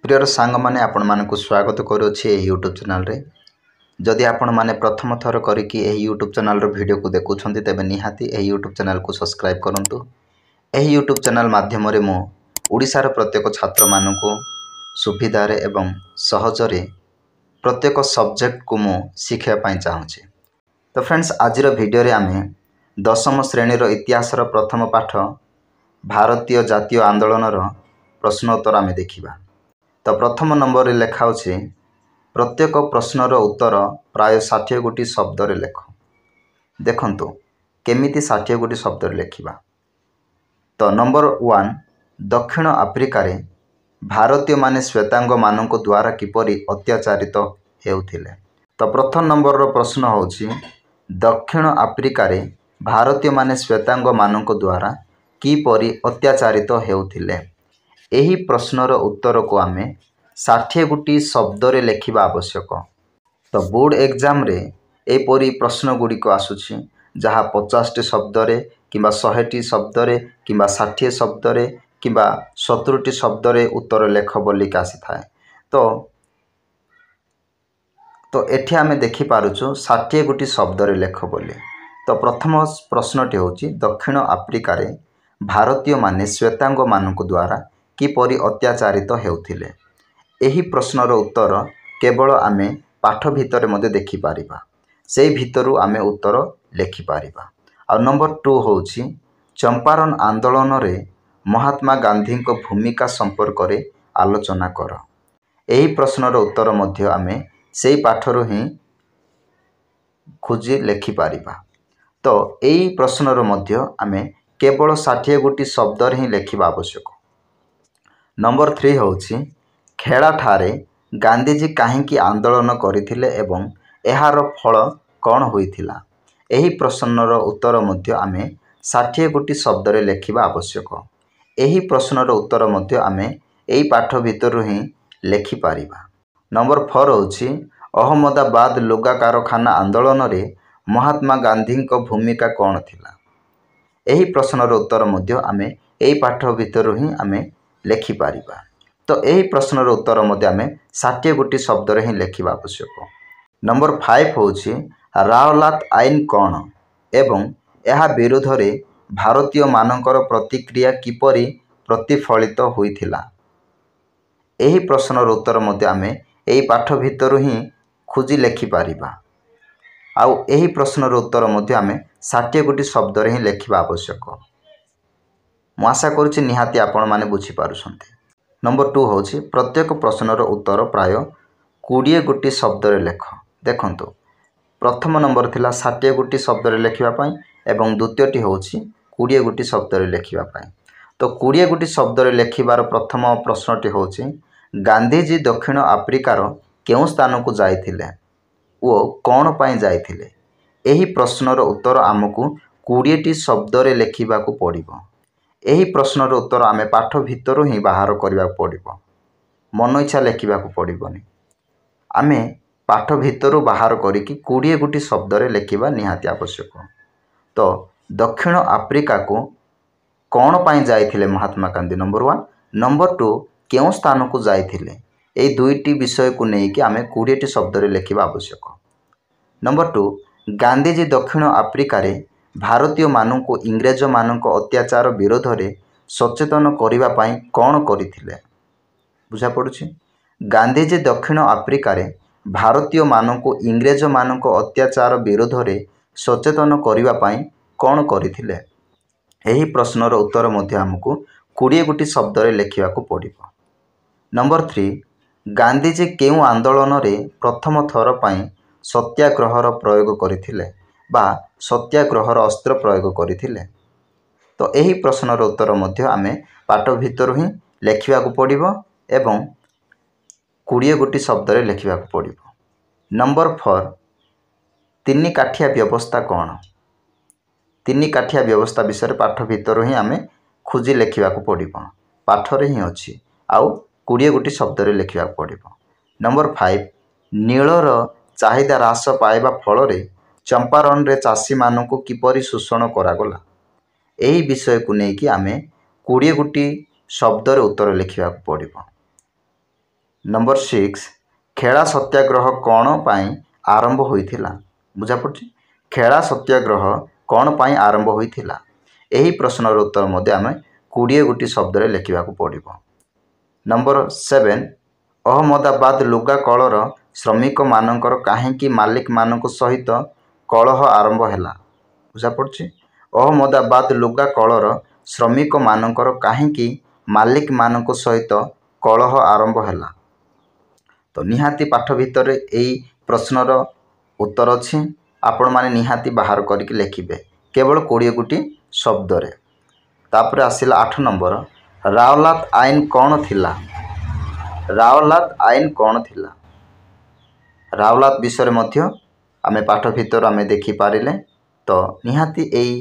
Prior सांग माने आपण मानकु स्वागत करूछि ए यूट्यूब चैनल रे। जदि आपण माने प्रथम थर करिकि ए यूट्यूब चैनल रो वीडियो को देखुछन्ति तेबे निहाती ए यूट्यूब चैनल को सब्सक्राइब करंतु। ए यूट्यूब चैनल माध्यम रे मो ओडिसा रो प्रत्येक छात्र मानकु सुविधा रे एवं सहज रे प्रत्येक सब्जेक्ट को मो शिखा पई चाहूछि। तो फ्रेंड्स आज रो वीडियो रे आमे दशम श्रेणी रो इतिहास रो प्रथम पाठ भारतीय जातीय आंदोलन रो प्रश्नोत्तर आमे देखिबा। तो प्रथम नंबर लेखा होछि प्रत्येक प्रश्नर उत्तर प्राय 60 गोटी शब्द रे लेख। देखंतु केमिति 60 गोटी शब्द रे लेखिबा। तो नंबर 1 दक्षिण आफ्रिका रे भारतीय माने श्वेतांग मानक द्वारा किपरि अत्याचारित हेउथिले। तो प्रथम नंबर रो प्रश्न होछि दक्षिण आफ्रिका रे भारतीय माने श्वेतांग मानक द्वारा किपरि अत्याचारित हेउथिले। एही प्रश्नर उत्तर को आमे 60 गोटी शब्द रे लेखिबा आवश्यक। तो बोर्ड एग्जाम रे एपरी प्रश्न गुडी को आसुछि जहा 50 टी शब्द रे किबा 100 टी शब्द रे किबा 60 शब्द रे किबा 70 टी शब्द रे उत्तर लेख बोली का आसी थाए। तो एठी आमे देखि पारुछु 60 गोटी शब्द रे लेख बोली। तो प्रथम प्रश्नटी होछि दक्षिण आफ्रिका रे भारतीय माने श्वेतांग मानक द्वारा किपरि अत्याचारित हेउथिले। एही प्रश्नर उत्तर केवल आमे पाठ भितर मध्ये देखि पारिबा। सेही भितरु आमे उत्तर लेखि पारिबा। आ नंबर 2 होछि चंपारण आंदोलन रे महात्मा गांधी को भूमिका संपर्क रे आलोचना कर। एही प्रश्नर उत्तर मध्ये आमे सेही पाठरु ही खोजी लेखि पारिबा। तो एही प्रश्नर मध्ये आमे केवल 60 गोटी शब्द रे ही लेखिबा आवश्यक। नंबर 3 होछि खेड़ा ठारे गांधीजी काहेकि आंदोलन करिथिले एवं एहार फल कौन होइथिला। एही प्रश्नर उत्तर मध्ये आमे 60 गोटी शब्द रे लेखिबा आवश्यक। एही प्रश्नर उत्तर मध्ये आमे एही पाठ भितर ही लेखि पारिबा। नंबर 4 होछि अहमदाबाद लुगा कारखाना आंदोलन रे महात्मा गांधी को भूमिका कौन थिला। एही प्रश्नर उत्तर मध्ये आमे एही पाठ भितर ही आमे लेखि पारिबा। तो एही प्रश्नर उत्तर मध्ये आमे 60 गोटी शब्द रे ही लेखिबा आवश्यक। नंबर 5 होछि रावलात आईन कौन एवं एहा विरुद्ध रे भारतीय मानकर प्रतिक्रिया किपरि प्रतिफलित होइथिला। एही प्रश्नर उत्तर मध्ये आमे एही पाठ भितर ही खोजी लेखि पारिबा। आउ एही प्रश्नर उत्तर मध्ये आमे 60 गोटी शब्द रे ही लेखिबा आवश्यक। मु आशा करूछि निहाती आपण माने बुझी पारुछन्ते। नंबर 2 होछि प्रत्येक प्रश्नर उत्तर प्राय 20 गोटी शब्द रे लेख। देखंतु प्रथम नंबर थिला 60 गोटी शब्द रे लेखिबा पई एवं द्वितीयटी होछि 20 गोटी शब्द रे लेखिबा पई। तो 20 गोटी शब्द रे लेखिबार प्रथम प्रश्नटी होछि गांधीजी दक्षिण आफ्रिकार केउ स्थान को जाइथिले ओ कोन पई जाइथिले। एही प्रश्नर उत्तर हमकु 20 टी शब्द रे लेखिबा को पड़िबो। एही प्रश्नर उत्तर आमे पाठ भितर ही बाहर करबा पड़िबो। मन इच्छा लेखिबा को पड़िबोनी। आमे पाठ भितर बाहर करिकि 20 गोटी शब्द रे लेखिबा निहाती आवश्यक। तो दक्षिण आफ्रिका को कोन पई जाइथिले महात्मा गांधी नंबर 1। नंबर 2 केउ स्थान को जाइथिले। एई दुईटी विषय को नै कि आमे 20 टी शब्द रे लेखिबा आवश्यक। नंबर 2 गांधीजी दक्षिण आफ्रिका रे भारतीय मानक इंग्रेज मानक अत्याचार विरोध रे सचेतन करिबा पई कोन करिथिले। बुझा पडुछि। गांधीजी दक्षिण आफ्रिका रे भारतीय मानक इंग्रेज मानक अत्याचार विरोध रे सचेतन करिबा पई कोन करिथिले। एही प्रश्नर उत्तर मध्ये हमकु 20 गोटी शब्द रे लेखिबा को पड़िबो। नंबर 3 गांधीजी केउ आंदोलन रे प्रथम थर पई सत्याग्रहर प्रयोग करिथिले बा सत्याग्रहर अस्त्र प्रयोग करिथिले। तो एही प्रश्नर उत्तर मध्ये आमे पाठ भितर ही लेखिबा को पड़िबो एवं 20 गोटी शब्द रे लेखिबा को पड़िबो। नंबर 4 तीन काठिया व्यवस्था कौन। तीन काठिया व्यवस्था विषय पाठ भितर ही आमे खोजी लेखिबा को पड़िबो। पाठ रे ही अछि आउ 20 गोटी शब्द रे लेखिबा को पड़िबो। नंबर 5 नीलर चाहिदा ह्रास पाइबा फल रे चंपारण रे चासी मानकु किपरि शोषण करागला। एही विषय को नै कि आमे 20 गोटी शब्द रे उत्तर लेखिबा को पड़िबो। नंबर 6 खेड़ा सत्याग्रह कौन पाई आरंभ होइथिला बुझा पड़छि खेड़ा सत्याग्रह कौन पाई आरंभ होइथिला एही प्रश्नर उत्तर मध्ये आमे 20 गोटी शब्द रे लिखिबा को पड़िबो। नंबर 7 अहमदाबाद लुगा कलर श्रमिक मानकर काहेकि मालिक मानक सहित कलह आरंभ हैला बुझा पड़छि अहमदाबाद लुगा कलर श्रमिक मानकर काहेकि मालिक मानक सहित कलह आरंभ हैला। तो निहाती पाठ भितर एई प्रश्नर उत्तर अछि आपण माने निहाती बाहर करके लिखिबे केवल 20 गोटी शब्द रे। तापर आसिला 8 नंबर रावलात आईन कौन थिला रावलात आईन कौन थिला रावलात विषय मध्य आमे पाठ भितर आमे देखि पारिले तो निहाती एई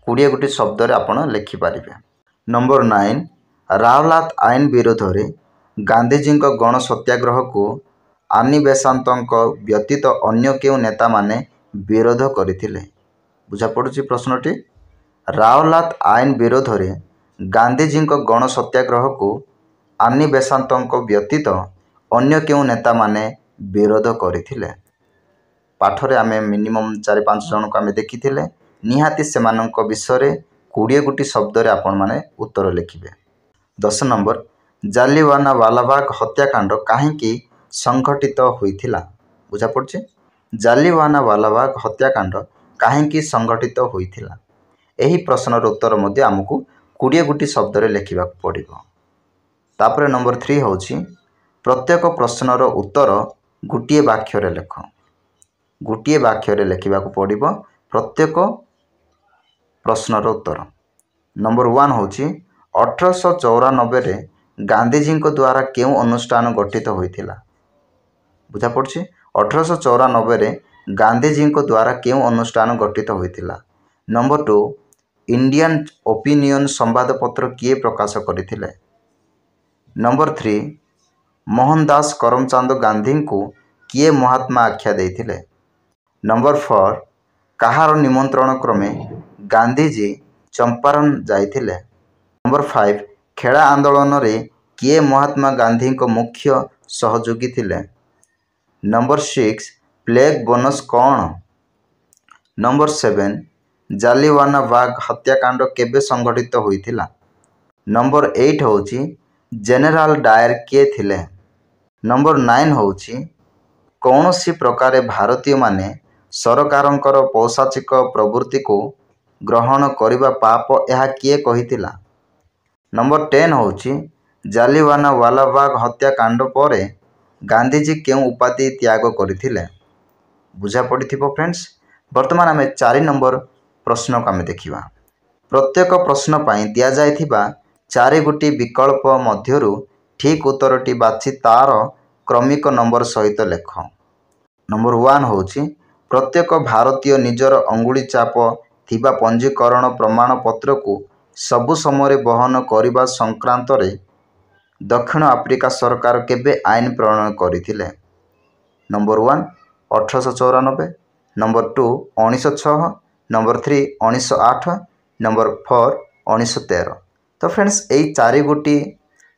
20 गोटी शब्द रे आपण लिखि पारिबे। नंबर 9 रावलात आईन विरोध रे गांधीजी गण सत्याग्रह को आनी बेसांत व्यतीत अन्य केउ नेता माने विरोध करथिले बुझा पड़ुछि प्रश्नटी रावलात आईन विरोध रे गांधीजी गण सत्याग्रह को आनी बेसांत व्यतीत अन्य केउ नेता माने विरोध करथिले। पाठरे आमे मिनिमम 4-5 जन को आमे देखिथिले निहाती सेमानक विषय 20 गोटी शब्द रे आपण माने उत्तर लिखिबे। 10 नंबर जालियानवाला वालाबाग हत्याकांड काहेकि संघटित होइथिला बुझा पड़छि जालियानवाला वालाबाग हत्याकांड काहेकि संघटित होइथिला एही प्रश्नर उत्तर मध्ये हमकु 20 गोटी शब्द रे लिखिबा पड़िबो। तापर नंबर 3 होछि प्रत्येक प्रश्नर उत्तर गोटिए वाक्य रे लेख गोटिए वाक्य रे लिखिबा पड़िबो प्रत्येक प्रश्नर उत्तर। नंबर 1 होछि 1894 रे गांधीजी द्वारा केउ अनुष्ठान गठित होइथिला बुझा पड़छि 1894 रे गांधीजी द्वारा केउ अनुष्ठान गठित होइथिला। नंबर 2 इंडियन ओपिनियन संवादपत्र किए प्रकाश करथिले। नंबर 3 मोहनदास करमचंद गांधी को किए महात्मा आख्या देथिले। नंबर 4 कहार निमंत्रण क्रमे गांधीजी चंपारण जाइथिले। नंबर 5 खेड़ा आंदोलन रे किए महात्मा गांधी को मुख्य सहयोगी थिले। नंबर 6 प्लेग बोनस कौन। नंबर 7 जालियानवाला बाग हत्याकांड केबे संघटित होइथिला। नंबर 8 होछि जनरल डायर किए थिले। नंबर 9 होछि कौनसी प्रकारे भारतीय माने सरकारंकर पौशाचिक प्रवृत्ति को ग्रहण करिबा पाप यह किए कहिथिला। नंबर 10 होछि जालियानवाला बाग हत्याकांड परे गांधीजी केउ उपाधि त्याग करथिले बुझा पड़िथिबो फ्रेंड्स। वर्तमान आमे 4 नंबर प्रश्न को आमे देखिबा प्रत्येक प्रश्न पई दिया जायथिबा 4 गोटी विकल्प मध्यरु ठीक उत्तरटी बाछि तार क्रमिक नंबर सहित लेख। नंबर 1 होछि प्रत्येक भारतीय निजर अंगुली चाप थिबा पंजीकरण प्रमाण पत्र को सबु समय बहन करिबा संक्रांत रे दक्षिण आफ्रिका सरकार केबे आईन प्रणयन करथिले। Number 1 1894 number 2 1906 number 3 1908 number 4 1913। तो फ्रेंड्स यही 4 गोटी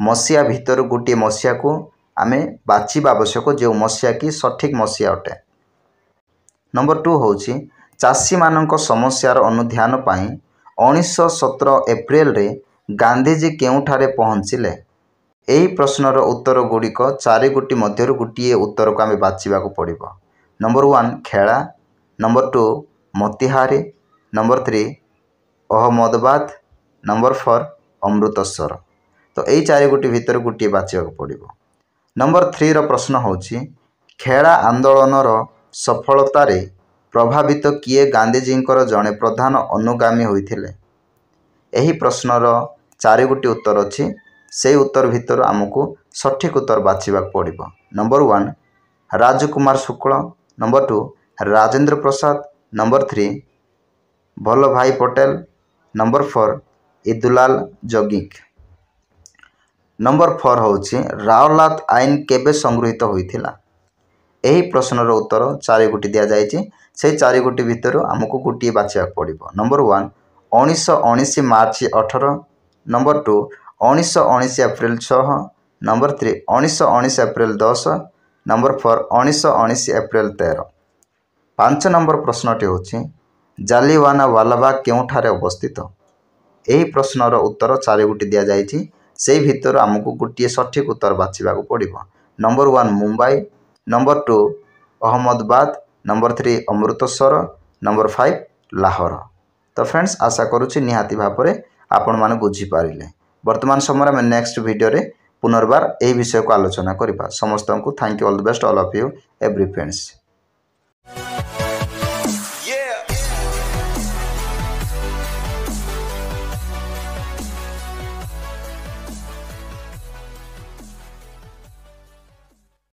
मसीहा भितर गोटे मसीहा को आमे बाछिबा आवश्यक जो मसीहा की सठिक मसीहा अटे। नंबर 2 होछि चाषी मानक समस्यार अनुध्यान पाई 1917 एप्रिल रे गांधीजी केउठारे पहुँचिले। एही प्रश्नर उत्तर गुड़िक 4 गोटी मध्य गोटे उत्तर को आमे बाछिबा को पड़िबो। Number 1 Kheda number 2 Motihari number 3 Ahmedabad number 4 Amritsar. तो यही 4 गोटी भितर गोटे बाछिबा को पड़िबो। नंबर 3 रो प्रश्न होछि खेड़ा आंदोलन सफलता रे प्रभावित किए गांधीजी जड़े प्रधान अनुगामी होइथिले। एही प्रश्नर 4 गोटी उत्तर अछि से उत्तर भितर आमको सठिक उत्तर बाछिबा पड़िबो। नंबर 1 राजकुमार शुक्ल नंबर 2 राजेंद्र प्रसाद नंबर 3 वल्लभ भाई पटेल नंबर 4 इदुलाल जगिक। नंबर 4 होछि रावलात आईन केबे संगृहीत होइथिला। एही प्रश्नर उत्तर 4 गोटी दिया जायछि से 4 गोटी भितर आमको गोटी बाछिबा पड़िबो। Number 1 1919 March 18 number 2 1919 April 6 number 3 1919 April 10, number 4 1919 April 13। 5 number प्रश्नटी होछि जालियानवाला वालाबाग केउठारे अवस्थित। यही प्रश्नर उत्तर 4 गोटी दिया जाइछि से भितर आमको गोटे सठिक उत्तर बाछिबाक पड़िबो। Number 1 Mumbai, number 2 Ahmedabad, number 3 Amritsar, number 5 Lahore. तो फ्रेंड्स आशा करुछि निहाती भाव आपण माने बुझी पारिले। वर्तमान समय में नेक्स्ट वीडियो रे पुनर्बार यही विषय को आलोचना करिबा। समस्त को thank you, all the best all of you every friends.